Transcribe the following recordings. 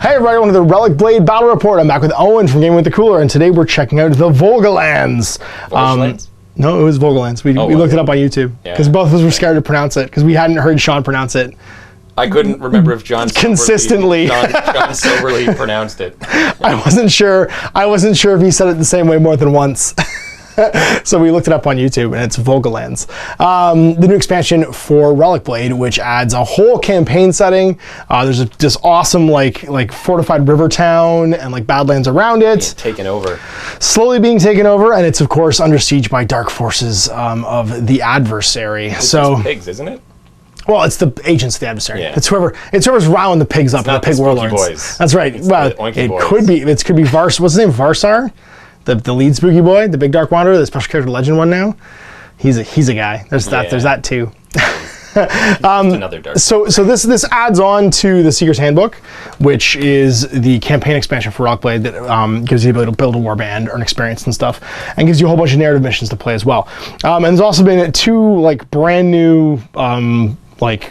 Hey everybody, welcome to the Relicblade Battle Report. I'm back with Owen from Gaming with the Cooler, and today we're checking out the Volgelands. No, it was Volgelands. We looked it up on YouTube because both of us were scared to pronounce it because we hadn't heard Sean pronounce it. I couldn't remember if John consistently John soberly pronounced it. I wasn't sure if he said it the same way more than once. So we looked it up on YouTube, and it's Volgelands. The new expansion for Relicblade, which adds a whole campaign setting. There's this awesome like fortified river town and like badlands around it. Taken over. Slowly being taken over, and it's of course under siege by dark forces of the adversary. It's so pigs, isn't it? Well, it's the agents of the adversary. Yeah. It's whoever's riling the pigs up in the pig warlords. Boys. That's right. It's well, could be Vars. What's his name? Varsar? The lead spooky boy, the big dark wanderer, the special character legend one now. He's a guy. There's that too. Another dark. So this adds on to the Seeker's Handbook, which is the campaign expansion for Relicblade that gives you the ability to build a warband, earn experience and stuff, and gives you a whole bunch of narrative missions to play as well. And there's also been two like brand new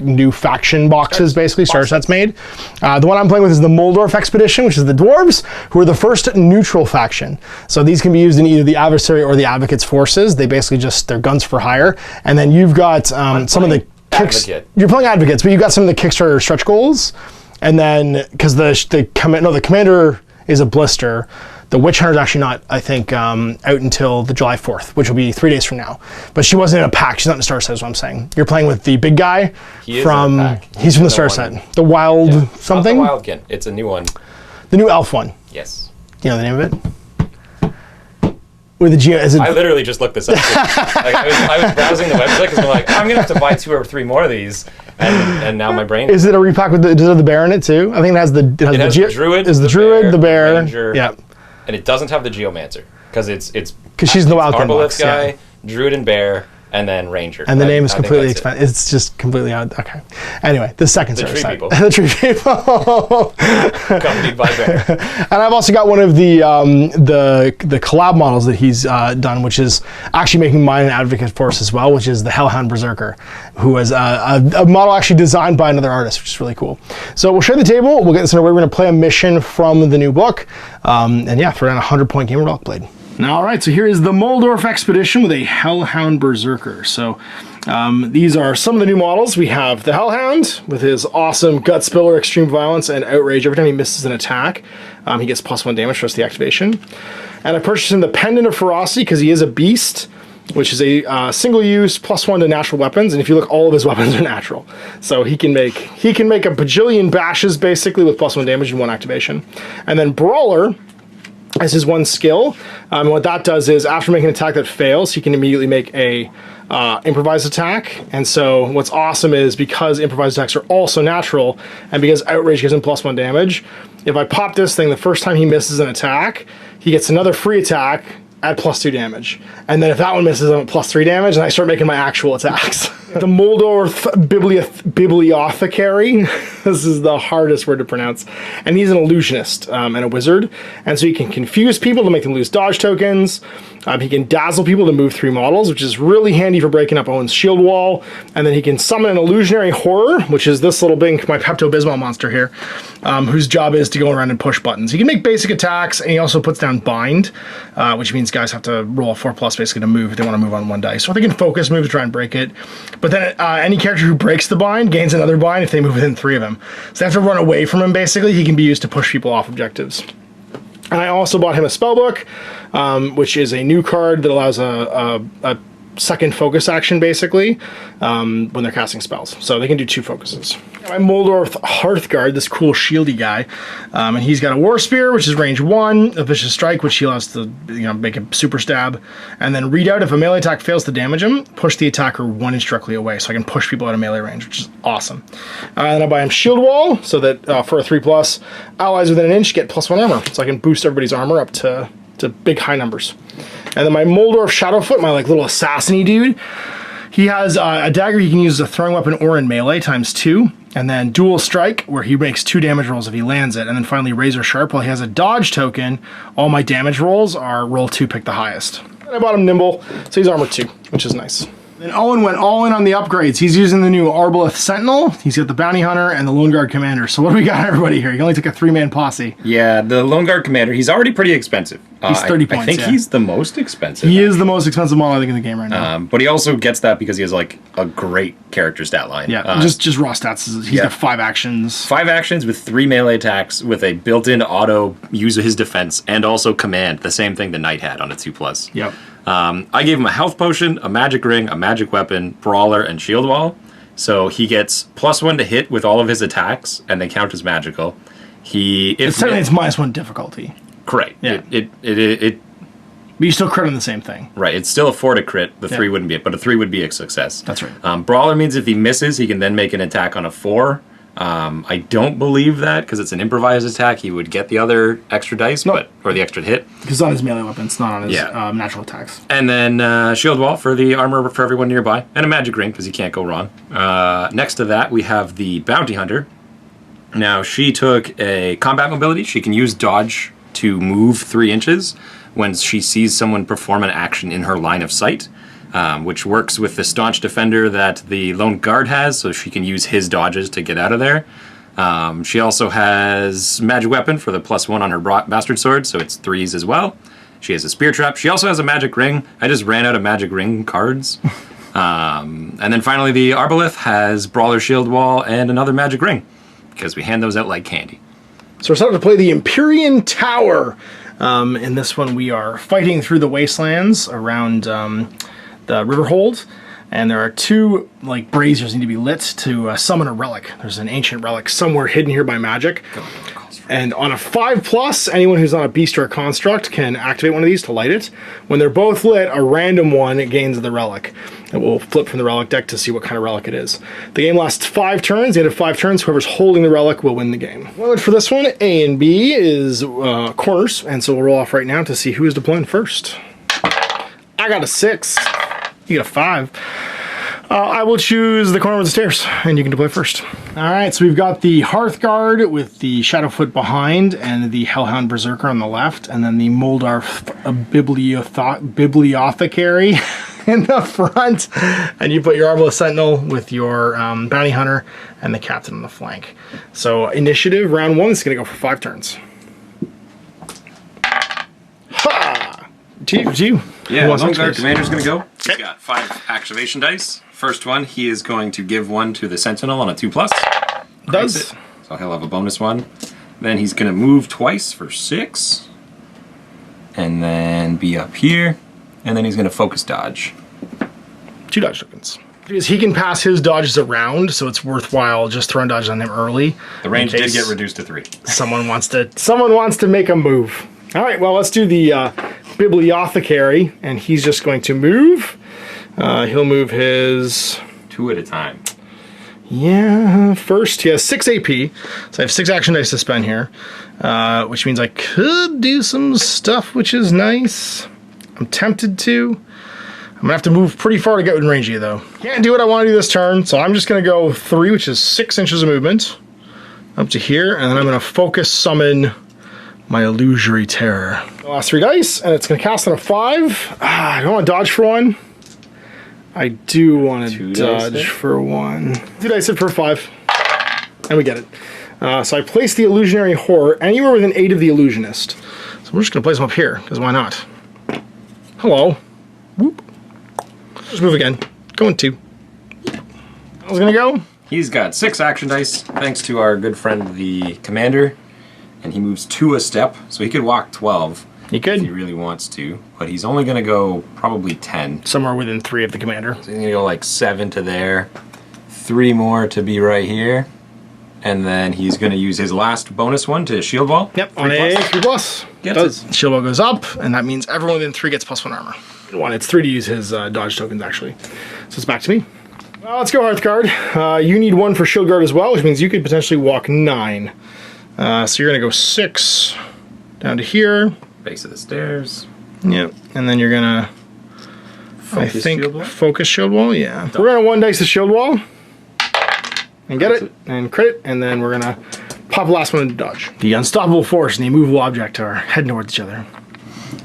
new faction boxes, basically starter sets made. The one I'm playing with is the Moldorf Expedition, which is the Dwarves, who are the first neutral faction. So these can be used in either the adversary or the advocate's forces. They basically they're guns for hire. And then you've got some of the you're playing advocates, but you've got some of the Kickstarter stretch goals. And then because the commander is a blister. The Witch Hunter's actually not, I think, out until the July 4th, which will be 3 days from now. But she wasn't in a pack. She's not in the starter set, is what I'm saying. You're playing with the big guy he's from the starter set. The Wild something? Not the Wildkin. It's a new one. The new elf one. Yes. You know the name of it? With the geo, is it? I literally just looked this up. I was browsing the website because I'm like, I'm going to have to buy 2 or 3 more of these. And now my brain... Is it a repack with does it have the bear in it too? I think it has the druid. Is the druid, the bear. Ranger, yeah. And it doesn't have the geomancer because it's because she's the Wildkin Arboleth guy, druid and bear, and then ranger. And the name is completely expensive. It's just completely out. Okay. Anyway, the second the tree people. The tree people. Accompanied by bear. And I've also got one of the collab models that he's done, which is actually making mine an advocate force as well, which is the Hellhound Berserker, who is a model actually designed by another artist, which is really cool. So we'll share the table. We'll get this underway. We're going to play a mission from the new book, and yeah, throw down a 100-point game of Relicblade. All right, so here is the Moldorf Expedition with a Hellhound Berserker. So these are some of the new models. We have the Hellhound with his awesome Gut Spiller, Extreme Violence, and Outrage. Every time he misses an attack, he gets +1 damage for the activation. And I purchased him the Pendant of Ferocity because he is a beast, which is a single-use +1 to natural weapons. And if you look, all of his weapons are natural. So he can make a bajillion bashes basically with +1 damage in 1 activation. And then Brawler as his one skill. What that does is after making an attack that fails, he can immediately make a improvised attack. And so what's awesome is because improvised attacks are also natural, and because Outrage gives him +1 damage, if I pop this thing, the first time he misses an attack, he gets another free attack at +2 damage. And then if that one misses, I'm at +3 damage, and I start making my actual attacks. The Moldorf Bibliothecary. This is the hardest word to pronounce. And he's an illusionist and a wizard. And so he can confuse people to make them lose dodge tokens. He can dazzle people to move 3 models, which is really handy for breaking up Owen's shield wall. And then he can summon an illusionary horror, which is this little thing, my Pepto-Bismol monster here, whose job is to go around and push buttons. He can make basic attacks, and he also puts down bind, which means guys have to roll a 4+ basically to move if they want to move on 1 dice. So they can focus moves to try and break it. But then any character who breaks the bind gains another bind if they move within 3 of him. So they have to run away from him, basically. He can be used to push people off objectives. And I also bought him a spellbook, which is a new card that allows a second focus action, basically, when they're casting spells. So they can do 2 focuses. My Moldorf Hearthguard, this cool shieldy guy, and he's got a War Spear, which is range 1, a Vicious Strike, which he allows to make a super stab, and then read out if a melee attack fails to damage him, push the attacker 1 inch directly away, so I can push people out of melee range, which is awesome. And then I buy him Shield Wall, so that for a 3+, allies within 1 inch get +1 armor, so I can boost everybody's armor up to big high numbers. And then my Moldorf Shadowfoot, my little assassin-y dude, he has a dagger he can use as a throwing weapon or in melee ×2, and then Dual Strike, where he makes 2 damage rolls if he lands it, and then finally Razor Sharp, while he has a dodge token, all my damage rolls are roll 2, pick the highest. And I bought him Nimble, so he's armor 2, which is nice. And Owen went all in on the upgrades. He's using the new Arboleth Sentinel. He's got the Bounty Hunter and the Lone Guard Commander. So what do we got, everybody, here? He only took a 3-man posse. Yeah, the Lone Guard Commander, he's already pretty expensive. He's 30 points, I think he's the most expensive. He is the most expensive model, I think, in the game right now. But he also gets that because he has, like, a great character stat line. Yeah, just raw stats. He's got 5 actions. 5 actions with 3 melee attacks with a built-in auto use of his defense and also command, the same thing the Knight had on a 2+. Yep. I gave him a health potion, a magic ring, a magic weapon, brawler, and shield wall. So he gets +1 to hit with all of his attacks, and they count as magical. It's -1 difficulty. Correct. Yeah. But you still crit on the same thing. Right. It's still a 4 to crit. The 3 wouldn't be it, but a 3 would be a success. That's right. Brawler means if he misses, he can then make an attack on a 4. I don't believe that because it's an improvised attack. He would get the other extra dice, or the extra hit. Because it's on his melee weapons, not on his natural attacks. And then shield wall for the armor for everyone nearby, and a magic ring because you can't go wrong. Next to that, we have the Bounty Hunter. Now, she took a combat mobility. She can use dodge to move 3 inches when she sees someone perform an action in her line of sight. Which works with the staunch defender that the Lone Guard has, so she can use his dodges to get out of there. She also has magic weapon for the +1 on her bastard sword, so it's 3s as well. She has a spear trap. She also has a magic ring. I just ran out of magic ring cards. And then finally the Arboleth has brawler shield wall and another magic ring, because we hand those out like candy. So we're starting to play the Empyrean Tower. In this one we are fighting through the wastelands around the Riverhold, and there are 2 like braziers need to be lit to summon a relic. There's an ancient relic somewhere hidden here by magic. And on a 5+, anyone who's not a beast or a construct can activate one of these to light it. When they're both lit, a random one gains the relic. It will flip from the relic deck to see what kind of relic it is. The game lasts 5 turns. The end of 5 turns, whoever's holding the relic will win the game. Well, for this one, A and B is corners, and so we'll roll off right now to see who is deploying first. I got a 6. You got a 5. I will choose the corner with the stairs, and you can deploy first. All right, so we've got the Hearthguard with the Shadowfoot behind, and the Hellhound Berserker on the left, and then the Moldorf Bibliothecary in the front. And you put your Arboleth Sentinel with your Bounty Hunter and the Captain on the flank. So initiative, round 1 is going to go for 5 turns. Ha! To you. Yeah, Lone Guard Commander's going to go. He's got 5 activation dice. First one, he is going to give 1 to the Sentinel on a 2+. Does. So he'll have a bonus 1. Then he's going to move twice for 6. And then be up here. And then he's going to focus dodge. 2 dodge tokens. Because he can pass his dodges around, so it's worthwhile just throwing dodges on him early. The range did get reduced to 3. Someone wants to make a move. All right, well, let's do the Bibliothecary, and he's just going to move. He'll move his... 2 at a time. Yeah, first he has 6 AP, so I have 6 action dice to spend here, which means I could do some stuff, which is nice. I'm tempted to. I'm gonna have to move pretty far to get within range of you, though. Can't do what I want to do this turn, so I'm just gonna go 3, which is 6 inches of movement, up to here, and then I'm gonna focus summon my Illusory Terror. The last 3 dice, and it's gonna cast on a 5. I don't want to dodge for 1. I do want to dodge for 1. 2 dice hit for 5. And we get it. So I place the Illusionary Horror anywhere within 8 of the Illusionist. So we're just going to place them up here, because why not? Hello. Whoop. Just move again. Going 2. How's it going to go? He's got 6 action dice, thanks to our good friend the Commander. And he moves 2 a step, so he could walk 12. He could. If he really wants to, but he's only going to go probably 10. Somewhere within 3 of the Commander. So he's going to go like 7 to there, 3 more to be right here, and then he's going to use his last bonus 1 to shield wall. Yep, on a 3+. Gets it. Shield wall goes up, and that means everyone within 3 gets +1 armor. It's 3 to use his dodge tokens, actually. So it's back to me. Well, let's go Hearthguard. You need 1 for shield guard as well, which means you could potentially walk 9. So you're going to go 6 down to here. Base of the stairs. Yep, and then you're gonna, Focus shield wall? Focus shield wall, yeah. We're gonna 1 dice the shield wall, and get it, and crit, and then we're gonna pop the last one into dodge. The unstoppable force and the immovable object are heading towards each other.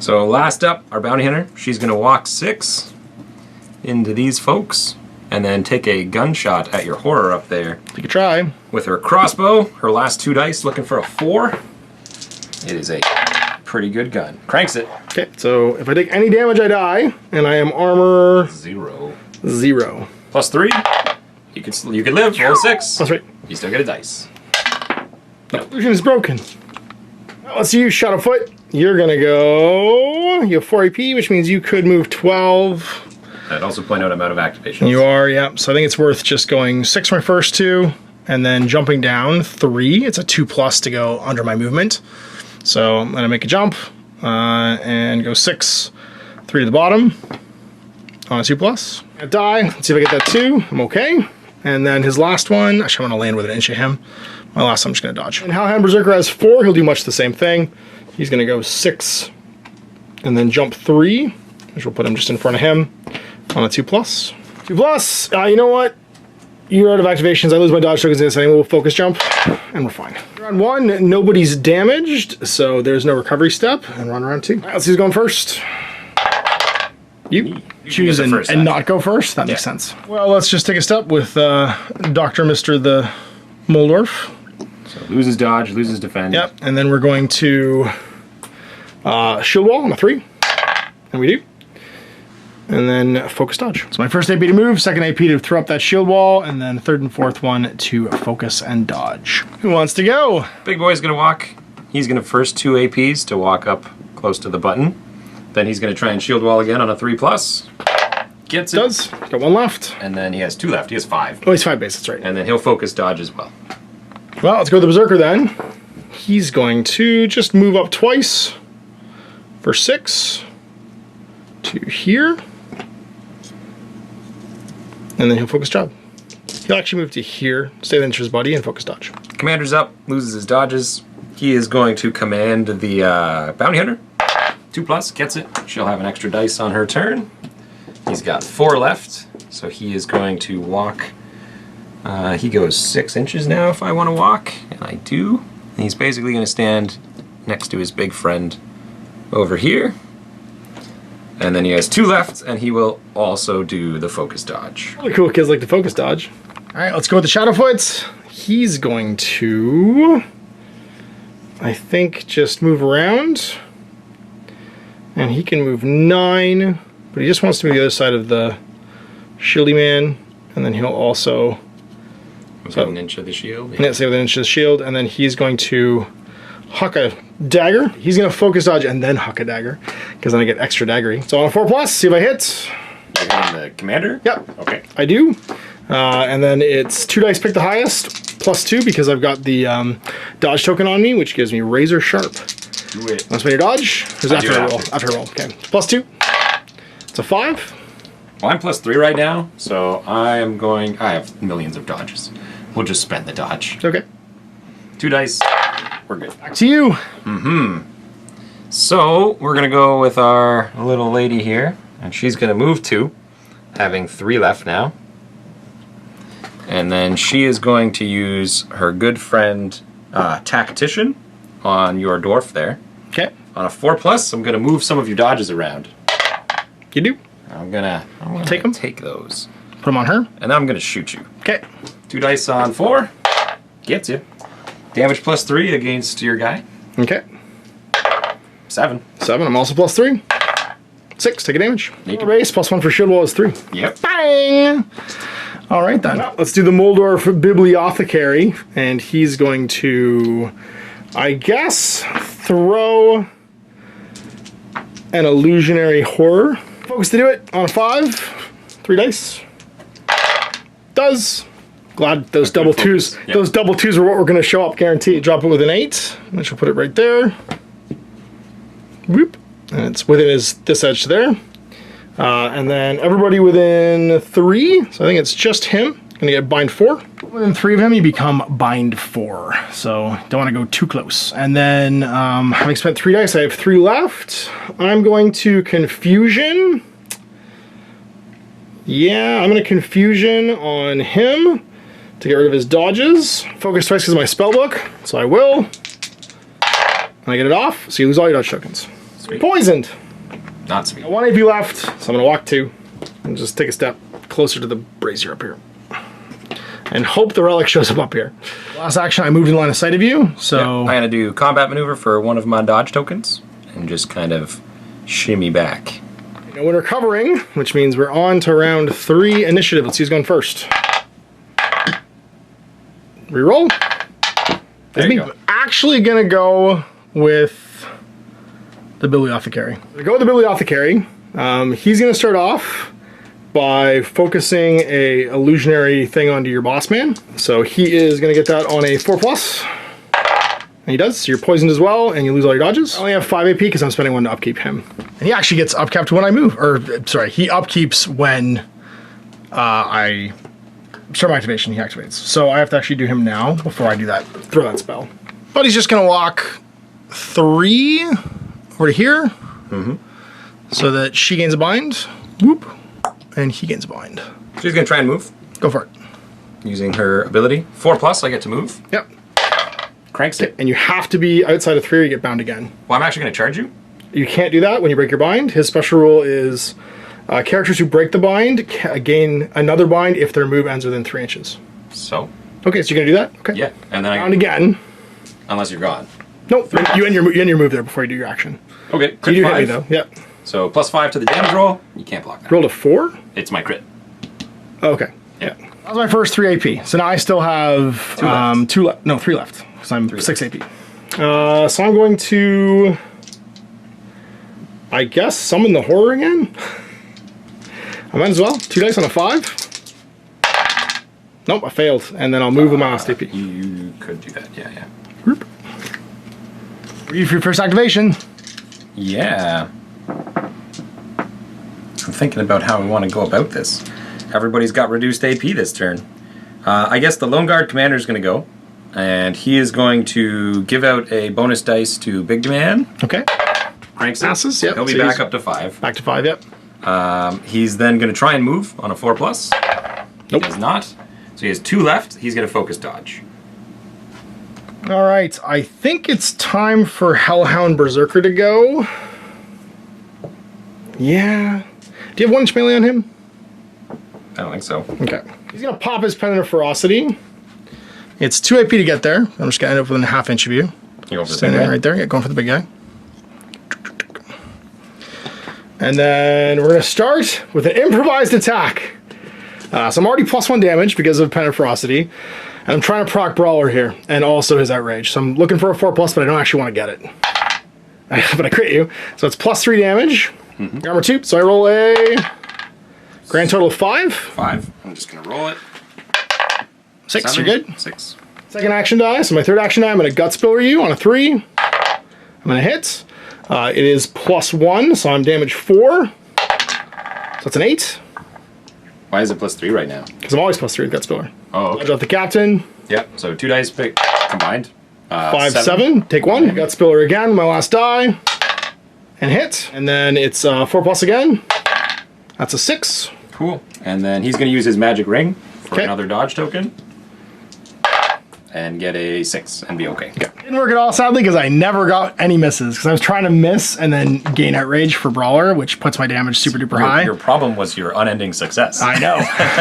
So last up, our Bounty Hunter. She's gonna walk 6 into these folks, and then take a gunshot at your horror up there. Take a try. With her crossbow, her last 2 dice, looking for a 4. It is a pretty good gun. Cranks it. Okay, so if I take any damage, I die, and I am armor 0. 0. +3. You could live. Roll 6. That's right. You still get a dice. No. Illusion is broken. Let's use Shadowfoot. You're gonna go. You have 4 AP, which means you could move 12. I'd also point out I'm out of activation. You are, yeah. So I think it's worth just going 6 my first 2, and then jumping down 3. It's a 2+ to go under my movement. So I'm gonna make a jump and go 6, 3 to the bottom on a 2+. I die. Let's see if I get that 2. I'm okay. And then his last one, actually I'm gonna land with an inch of him. My last one I'm just gonna dodge. And Hellhound Berserker has 4. He'll do much the same thing. He's gonna go 6 and then jump 3, which will put him just in front of him on a 2+. 2+. You know what? You're out of activations. I lose my dodge tokens in this anyway. We'll focus jump, and we're fine. Round 1, nobody's damaged, so there's no recovery step. And run round 2. All right, let's see who's going first. You choose and not go first? That makes sense. Well, let's just take a step with Dr. Mr. the Moldorf. So loses dodge, loses defend. Yep, and then we're going to shield wall on a 3. And we do. And then focus dodge. So my first AP to move, second AP to throw up that shield wall, and then third and fourth one to focus and dodge. Who wants to go? Big boy's gonna walk. He's gonna first 2 APs to walk up close to the button. Then he's gonna try and shield wall again on a 3+. Gets it. Does. Got 1 left. And then he has 2 left. He has 5. Oh, he's 5 base, that's right. And then he'll focus dodge as well. Well, let's go with the Berserker then. He's going to just move up twice for 6 to here. And then he'll focus job. He'll actually move to here, stay within his buddy, and focus dodge. Commander's up, loses his dodges. He is going to command the bounty hunter. 2+, gets it. She'll have an extra dice on her turn. He's got 4 left, so he is going to walk. He goes 6 inches now if I want to walk, and I do. And he's basically going to stand next to his big friend over here. And then he has 2 left, and he will also do the focus dodge. Really cool kids like to focus dodge. All right, let's go with the Shadowfoot. He's going to, I think, just move around. And he can move 9, but he just wants to be the other side of the shieldy man. And then he'll also... Within an inch of the shield. Yeah, say within an inch of the shield. And then he's going to huck a dagger. He's going to focus dodge and then huck a dagger, because then I get extra daggery. So on a 4+, see if I hit. You're on the commander? Yep. Okay. I do. And then it's 2 dice pick the highest, +2, because I've got the dodge token on me, which gives me razor sharp. Do it. Let's make your dodge. Or is after I roll? After I roll. Okay. +2. It's a 5. Well, I'm +3 right now, so I have millions of dodges. We'll just spend the dodge. Okay. 2 dice. We're good. Back to you. So we're gonna go with our little lady here, and she's gonna move 2, having 3 left now. And then she is going to use her good friend Tactician on your dwarf there. Okay. On a 4+, I'm gonna move some of your dodges around. You do. I'm gonna Take them? Take those. Put them on her. And then I'm gonna shoot you. Okay. 2 dice on 4. Gets you. Damage +3 against your guy. Okay. 7. 7. I'm also +3. 6. Take a damage. Naked. Base +1 for shield wall is 3. Yep. Bang! All right then. Let's do the Moldorf Bibliothecary, and he's going to, I guess, throw an illusionary horror. Focus to do it on a 5. 3 dice. Does. Glad those double 2s. Yep. Those double 2s are what we're going to show up. Guaranteed. Drop it with an 8. Which will put it right there. Whoop. And it's within this edge there. And then everybody within 3. So I think it's just him. Gonna get bind 4. Within 3 of him, you become bind 4. So don't want to go too close. And then having spent 3 dice, I have 3 left. I'm going to confusion. Yeah, I'm gonna confusion on him to get rid of his dodges. Focus twice because of my spell book, so I will. And I get it off, so you lose all your dodge tokens. Sweet. Poisoned. Not sweet. 1 AP left, so I'm gonna walk 2. And just take a step closer to the brazier up here. And hope the relic shows up here. Last action, I moved in line of sight of you, so... I'm going to do combat maneuver for one of my dodge tokens and just kind of shimmy back. No one recovering, which means we're on to round 3 initiative. Let's see who's going first. Reroll. There you go. Actually going to go with the Bibliothecary. To go with the Bibliothecary, he's going to start off by focusing a illusionary thing onto your boss man. So he is going to get that on a 4+. And he does, so you're poisoned as well, and you lose all your dodges. I only have 5 AP because I'm spending 1 to upkeep him. And he actually gets upkept when I move. Or, sorry, he upkeeps when I start my activation, he activates. So I have to actually do him now before I do that, throw that spell. But he's just going to walk 3 over to here. So that she gains a bind. Whoop. And he gains a bind. She's going to try and move. Go for it. Using her ability. 4+, I get to move. Yep. Cranks it. And you have to be outside of 3 or you get bound again. Well, I'm actually going to charge you. You can't do that when you break your bind. His special rule is characters who break the bind gain another bind if their move ends within 3 inches. So? Okay, so you're going to do that? Okay. Yeah. And then Bound again. Unless you're gone. Nope. You end your move there before you do your action. Okay. You Crit do 5. hit me though. Yep. So +5 to the damage roll. You can't block that. Rolled a 4? It's my crit. Oh, okay. Yeah. That was my first 3 AP. So now I still have 2 left. 2 left. No, 3 left. Because I'm 6 left. AP. So I'm going to, I guess, summon the horror again. I might as well. 2 dice on a 5. Nope, I failed. And then I'll move with my last AP. You could do that. Yeah, yeah. Whoop. Ready for your first activation. Yeah. I'm thinking about how we want to go about this. Everybody's got reduced AP this turn. I guess the Lone Guard commander is going to go. And he is going to give out a bonus dice to Big Man. Okay. Cranks Passes, yep. He'll be So back he's up to 5. Back to 5, yep. He's then going to try and move on a 4+. Nope. He does not. So he has 2 left. He's going to focus dodge. All right, I think it's time for Hellhound Berserker to go. Yeah. Do you have 1 inch melee on him? I don't think so. Okay. He's going to pop his Pendant of Ferocity. It's 2 AP to get there. I'm just going to end up within a ½ inch of you. You go for the Standing big guy? right there. Yeah, going for the big guy. And then we're going to start with an Improvised Attack. So I'm already +1 damage because of Pendant of Ferocity. And I'm trying to proc Brawler here, and also his Outrage. So I'm looking for a 4+, but I don't actually want to get it. But I crit you. So it's +3 damage. Armor 2, so I roll a grand total of 5. 5. I'm just going to roll it. 6, 7, you're good. 6. Second action die, so my third action die, I'm going to Gut Spiller you on a 3. I'm going to hit. It is +1, so I'm damage 4. So that's an 8. Why is it +3 right now? Because I'm always +3 with Gut Spiller. Oh, Dodge okay. off the captain. Yep. So 2 dice pick combined. 5, 7. Take 1. Gut Spiller again, my last die. And hit. And then it's 4+ again. That's a 6. Cool. And then he's going to use his magic ring for Okay. another dodge token. And get a 6 and be okay. Didn't work at all, sadly, because I never got any misses. Because I was trying to miss and then gain Outrage for Brawler, which puts my damage super duper high. Your problem was your unending success. I know.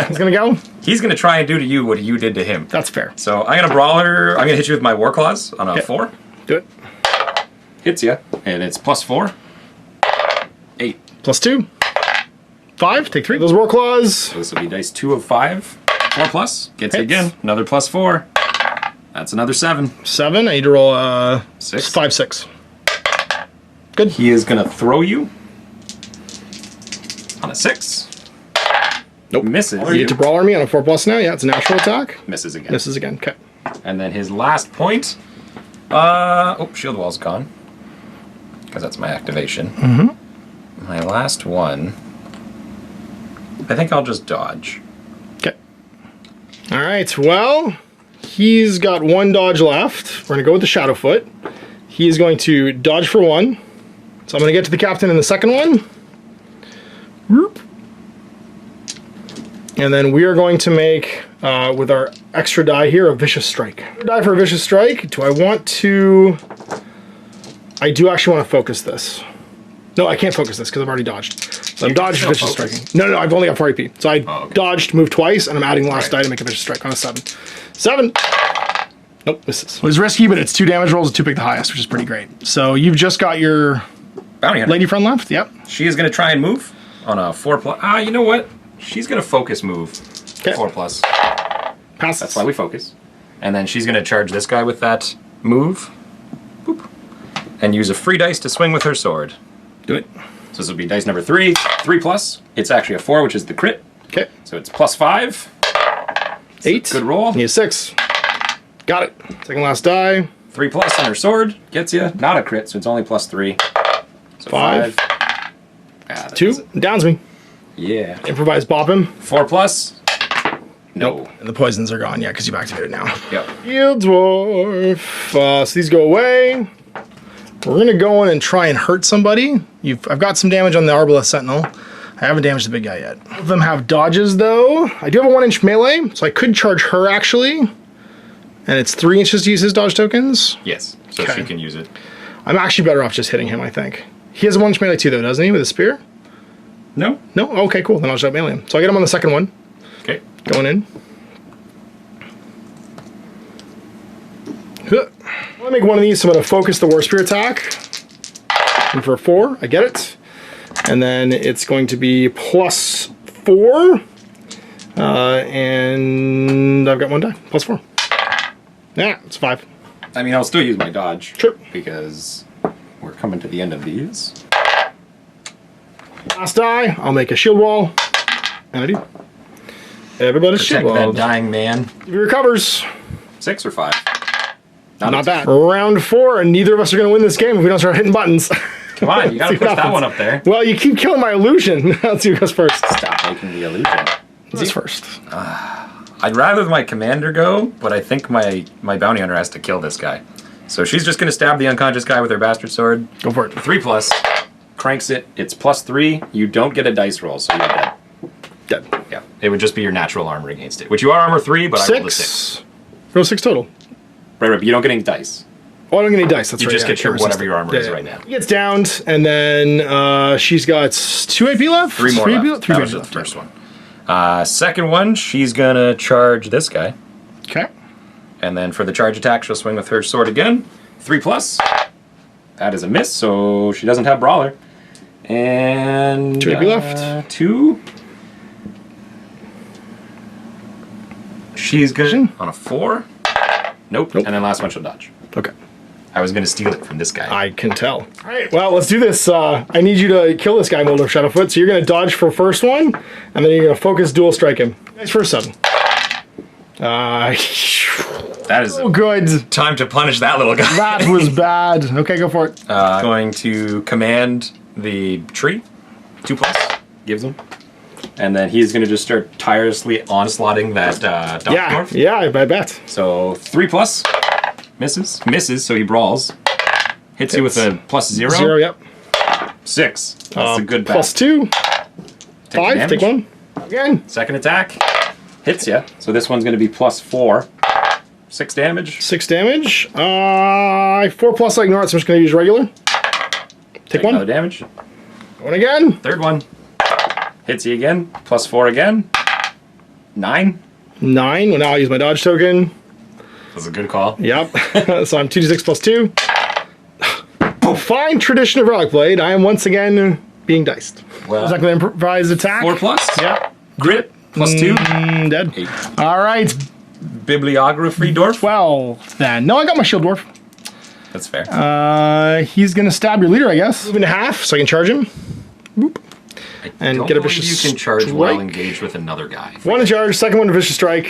He's going to go. He's going to try and do to you what you did to him. That's fair. So I'm going to Brawler. I'm going to hit you with my War Claws on a Okay. 4. Do it. Hits you. And it's +4. 8. +2. 5. Take 3. Those War Claws. So this will be dice 2 of 5. 4+. Gets it Hits. again. Another +4. That's another 7. 7. I need to roll 6. 5, 6. Good. He is going to throw you on a 6. Nope. Misses. You get to Brawler me on a 4+ now. Yeah, it's a natural attack. Misses again. Misses again. Okay. And then his last point. Oh, shield wall's gone. Because that's my activation. My last one. I think I'll just dodge. Okay. All right. Well, he's got 1 dodge left. We're going to go with the Shadowfoot. He is going to dodge for 1. So I'm going to get to the captain in the second one. Whoop. And then we are going to make, with our extra die here, a Vicious Strike. Die for a Vicious Strike. Do I want to... I do actually want to focus this. No, I can't focus this because I've already dodged. So I'm dodged still vicious focus? striking. No, I've only got 4 AP. So I okay. dodged, moved twice, and I'm adding last Right. die to make a vicious strike on a 7. 7. Nope, misses. It was risky, but it's 2 damage rolls, 2 pick the highest, which is pretty great. So you've just got your Bounty hunter. lady friend left. Yep. She is going to try and move on a 4+. You know what? She's going to focus move. 4+. Pass. That's why we focus. And then she's going to charge this guy with that move. Boop. And use a free dice to swing with her sword. Do it. So this will be dice number 3. 3+. It's actually a 4, which is the crit. Okay. So it's +5. 8. Good roll. Need a 6. Got it. Second last die. 3+ on her sword gets you. Not a crit, so it's only +3. So 5. 5. 2. Downs me. Yeah. Improvise bop him. 4+. No. And the poisons are gone, yeah, because you've activated now. Yep. Field Dwarf. So these go away. We're going to go in and try and hurt somebody. I've got some damage on the Arboleth Sentinel. I haven't damaged the big guy yet. All of them have dodges, though. I do have a 1-inch melee, so I could charge her, actually. And it's 3 inches to use his dodge tokens. Yes. So Okay. she can use it. I'm actually better off just hitting him, I think. He has a 1-inch melee, too, though, doesn't he, with a spear? No. No? Okay, cool. Then I'll just melee him. So I get him on the second one. Okay. Going in. Huh. I want to make one of these, so I'm going to focus the War Spear attack. And for a 4, I get it. And then it's going to be +4. And I've got 1 die. +4. Yeah, it's 5. I mean, I'll still use my dodge. Sure. Because we're coming to the end of these. Last die, I'll make a shield wall. And I do. Everybody's shield Protect that wall. dying man. If he recovers. 6 or 5? Not bad. Round 4, and neither of us are going to win this game if we don't start hitting buttons. Come on, you gotta See push what that happens. one up there. Well, you keep killing my illusion. Let's see who goes first. Stop making the illusion. Who's first? I'd rather my commander go, but I think my bounty hunter has to kill this guy. So she's just gonna stab the unconscious guy with her bastard sword. Go for it. 3+. Cranks it. It's +3. You don't get a dice roll, so you're dead. Dead. Yeah. It would just be your natural armor against it. Which you are armor 3, but I rolled a 6. Go 6 total. Right, but you don't get any dice. Oh, I don't get any dice. That's You right. just yeah, get your sure, whatever system. your armor is right now. He gets downed, and then she's got 2 AP left? 3 more left. AP? 3 That AP was the left. first one. Second one, she's gonna charge this guy. Okay. And then for the charge attack, she'll swing with her sword again. 3+. That is a miss, so she doesn't have Brawler. And 2 AP left. 2. She's good on a 4. Nope. And then last one she'll dodge. Okay. I was gonna steal it from this guy. I can tell. All right, well, let's do this. I need you to kill this guy, Moldorf Shadowfoot. So you're going to dodge for first one, and then you're going to focus dual strike him. Nice for a 7. That is Oh, good. time to punish that little guy. That was bad. Okay, go for it. Going to command the tree. 2+. Gives him. And then he's going to just start tirelessly onslaughting that dog Yeah, dwarf. yeah, I bet. So 3+. Misses, so he brawls. Hits you with a +0. 0, yep. 6. That's a good bat. +2. Take 5, damage. take 1. Again. Second attack. Hits you. So this one's going to be +4. 6 damage. 6 damage. 4+, I ignore it, so I'm just going to use regular. Take 1. Another damage. One again. Third one. Hits you again. +4 again. 9. 9. Well, now I'll use my dodge token. That's a good call. Yep. So I'm 2d6 +2. Fine tradition of Relicblade. I am once again being diced. Well, Is that going to improvise attack? 4+. Yep. Grit. +2. Dead. 8. All right. Bibliography dwarf. 12 then. No, I got my shield dwarf. That's fair. He's going to stab your leader, I guess. Move into half so I can charge him. Boop. And Don't get a believe vicious you can charge while strike. engaged with another guy. 1 to charge, second one to vicious strike.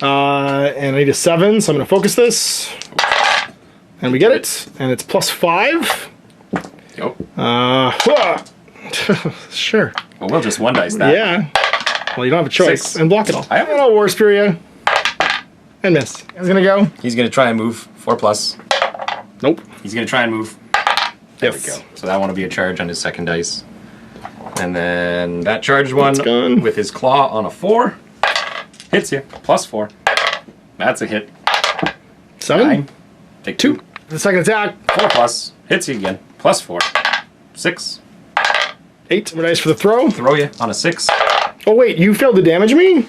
And I need a 7, so I'm going to focus this. And we get it. And it's +5. Yep. Sure. Well, we'll just one dice that. Yeah. Well, you don't have a choice. 6. And block it all. I have it. a War Spear you. And miss. He's going to go. He's going to try and move. 4+. Nope. He's going to try and move. There Yes. we go. So that one will be a charge on his second dice. And then that charged one gone. with his claw on a 4. Hits you. +4. That's a hit. 7. 9. Take 2. The second attack. 4+. Hits you again. +4. 6. 8. More dice for the throw. Throw you on a 6. Oh wait, you failed to damage me?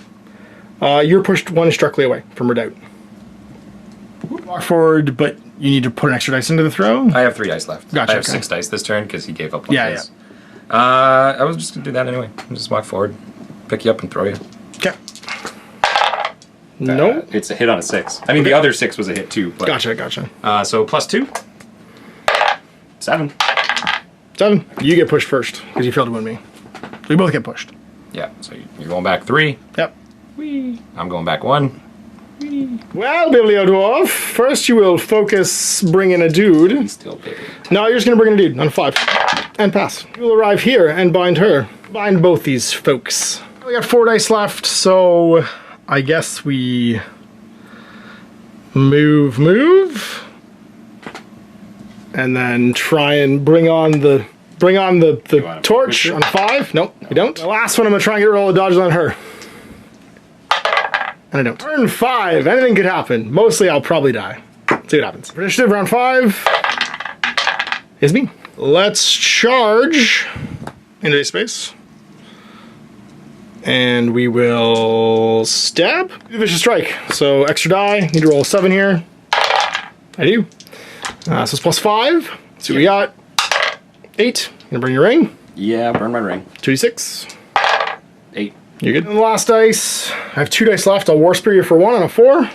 You're pushed 1 inch directly away from redoubt. Walk forward, but you need to put an extra dice into the throw? I have 3 dice left. Gotcha, I have okay. 6 dice this turn because he gave up 1 Yeah, dice. I was just going to do that anyway. Just walk forward, pick you up, and throw you. Okay. No. It's a hit on a 6. I mean, the other 6 was a hit too. But, Gotcha. so +2. 7. 7. You get pushed first because you failed to win me. We both get pushed. Yeah, so you're going back 3. Yep. Whee. I'm going back 1. Well, Biblio Dwarf, first you will focus bring in a dude. He's still big. No, you're just going to bring in a dude on a 5. And pass. You will arrive here and bind her. Bind both these folks. We got 4 dice left, so I guess we move. And then try and bring on the torch on 5. Nope, you don't. The last one, I'm going to try and get roll of dodges on her. And I don't. Turn 5, anything could happen. Mostly I'll probably die. See what happens. Initiative round 5 is me. Let's charge into a space. And we will stab. Vicious strike. So extra die. Need to roll a 7 here. I do. So it's +5. Let's see what we got. 8. Gonna burn your ring. Yeah, burn my ring. 2d6. 8. You're good. And the last dice. I have 2 dice left. I'll War Spear you for 1 on a 4.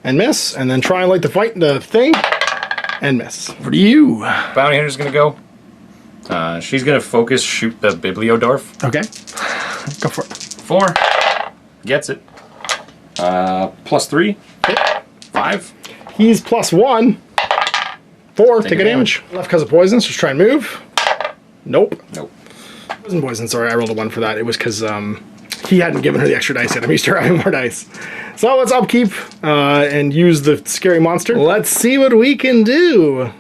And miss. And then try and light the thing. And miss. For you. Bounty Hunter's gonna go. She's gonna focus, shoot the Bibliodorf. Okay. Go for it. 4. Gets it. +3. Hit. 5. He's +1. 4. Take a damage. damage. Left because of poison, so just try and move. Nope. Nope. It wasn't poison, sorry. I rolled a 1 for that. It was because he hadn't given her the extra dice yet. I'm used to her having more dice. So let's upkeep and use the scary monster. Let's see what we can do.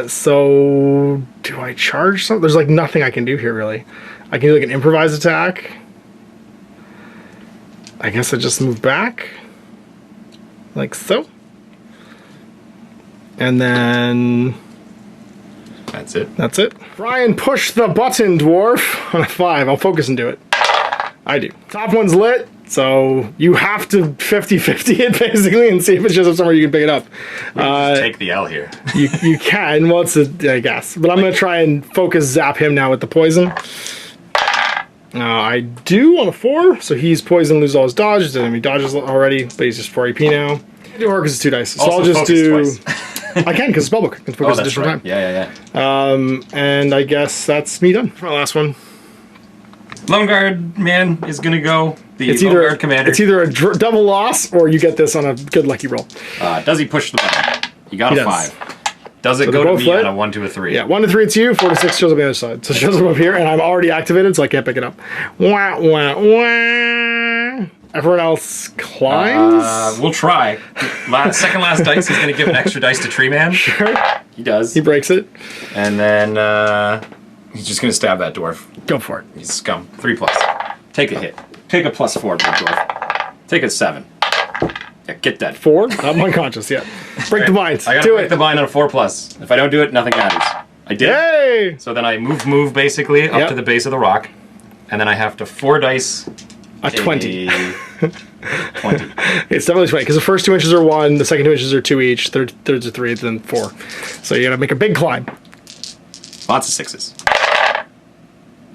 So do I charge something? There's like nothing I can do here really. I can do like an improvised attack. I guess I just move back. Like so. And then That's it. that's it. Try and push the button, dwarf. On a 5. I'll focus and do it. I do. Top one's lit, so you have to 50-50 it basically and see if it shows up somewhere you can pick it up. Just take the L here. You can. Well, it's I guess. But I'm going to try and focus zap him now with the poison. I do on a 4, so he's poisoned, loses all his dodges. I mean, he dodges already, but he's just 4 AP now. I do her because it's 2 dice. So Also I'll just focus do... twice. I can because it's spellbook. I can focus that's additional right. time. Yeah. And I guess that's me done for my last one. Lone Guard man is gonna go. The It's Lone either Guard commander. it's either a double loss or you get this on a good lucky roll. Does he push the button? He got He a does. 5. Does it So go they're to both me lit? on a 1 to a 3? Yeah, 1 to 3 it's you, 4 to 6 shows up on the other side. So it shows up up here, and I'm already activated, so I can't pick it up. Wah, wah, wah. Everyone else climbs. We'll try. Second last dice, he's gonna give an extra dice to Tree Man. Sure. He does. He breaks it. And then he's just gonna stab that dwarf. Go for it. He's scum. 3+. Take a hit. Take a +4, big dwarf. Take a 7. Yeah, get that. 4. I'm unconscious yet. Break the bind. I gotta Do break it. the bind on a 4+. If I don't do it, nothing matters. I did. Yay! So then I move basically up Yep. to the base of the rock, and then I have to 4 dice. A 20. 20. It's definitely 20 because the first 2 inches are 1, the second 2 inches are 2 each, thirds are 3, then 4. So you gotta make a big climb. Lots of 6s.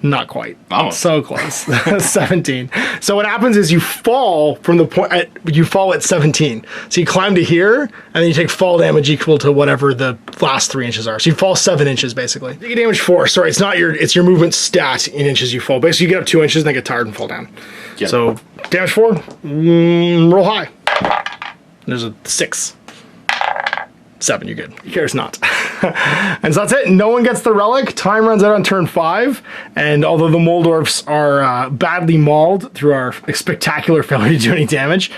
Not quite. Almost. So close. 17. So what happens is you fall from the point you fall at 17. So you climb to here, and then you take fall damage equal to whatever the last 3 inches are. So you fall 7 inches basically. You get damage 4. Sorry, it's your movement stat in inches you fall. Basically, you get up 2 inches, and then get tired and fall down. Yep. So damage 4. Roll high. There's a 6. 7, you're good. He cares not. And so that's it. No one gets the relic. Time runs out on turn 5. And although the Moldorfs are badly mauled through our spectacular failure to do any damage,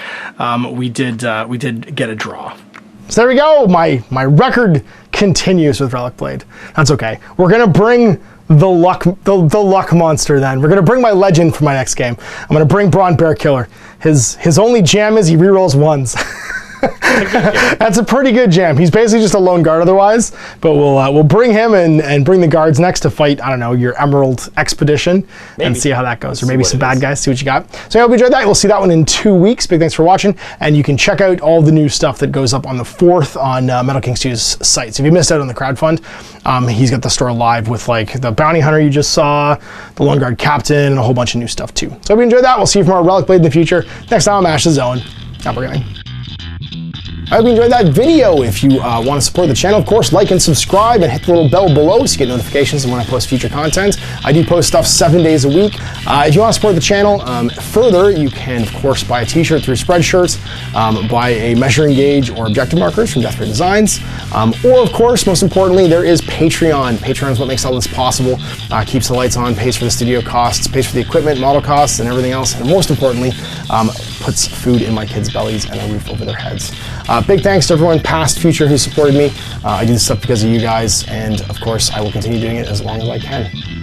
we did get a draw. So there we go. My record continues with Relicblade. That's okay. We're gonna bring the luck monster then. We're gonna bring my legend for my next game. I'm gonna bring Braun Bear Killer. His only jam is he rerolls 1s. That's a pretty good jam. He's basically just a lone guard otherwise, but we'll bring him and bring the guards next to fight, I don't know, your Emerald Expedition and see how that goes. Or maybe some bad guys, see what you got. So I hope you enjoyed that. We'll see that one in 2 weeks. Big thanks for watching. And you can check out all the new stuff that goes up on the 4th on Metal King Stew's site. So if you missed out on the crowdfund, he's got the store live with like the Bounty Hunter you just saw, the Lone Guard Captain, and a whole bunch of new stuff too. So hope you enjoyed that. We'll see you for more Relicblade in the future. Next time on Mash the Zone. Now we're going. I hope you enjoyed that video. If you want to support the channel, of course, like and subscribe and hit the little bell below so you get notifications when I post future content. I do post stuff 7 days a week. If you want to support the channel further, you can, of course, buy a t-shirt through Spreadshirts, buy a measuring gauge or objective markers from Death Ray Designs, or, of course, most importantly, there is Patreon. Patreon is what makes all this possible, keeps the lights on, pays for the studio costs, pays for the equipment, model costs, and everything else, and most importantly, puts food in my kids' bellies and a roof over their heads. Big thanks to everyone, past, future, who supported me. I do this stuff because of you guys, and of course, I will continue doing it as long as I can.